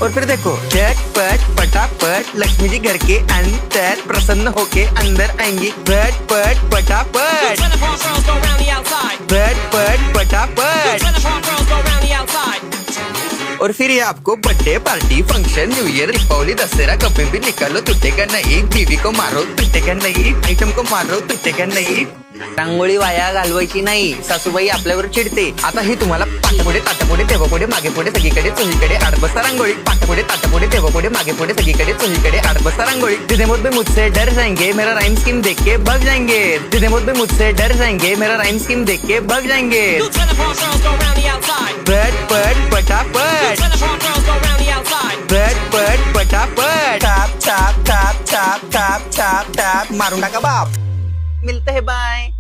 और फिर देखो झटपट पटापट लक्ष्मी जी घर के अंदर प्रसन्न होके अंदर आएंगी। झटपट पटापट When the prom girls go round the outside. झटपट पटापट। When the prom girls go round the outside. और फिर ये आपको birthday party function new year Deepavali Dussehra कभी भी निकालो टूटेगा नहीं। बीवी को मारो टूटेगा नहीं, आइटम को मारो टूटेगा नहीं। रांगोळी वाया घालवायची नाही, सासूबाई आपल्यावर चिडते। आता ही तुम्हाला पाठपुढे ताटपुढे तेव्हापुढे मागे पुढे सगळीकडे चोहीकडे आठ बसता रांगोळी। पाठपुढे ताटपुढे तेव्हापुढे मागे पुढे सगळीकडे चोहीकडे आठ बसता रांगोळी। जितने मुझ भी मुझसे डर जाएंगे मेरा राइम स्कीम देख के भाग जाएंगे। जितने मुझ भी मुझसे डर जाएंगे मेरा राइम स्कीम देख के भाग जाएंगे। When the prom girls go round the outside. झटपट पटापट When the prom girls go round the outside. झटपट पटापट छाप छाप छाप छाप छाप छाप छाप मारून टाका बाप। मिलते हैं बाय।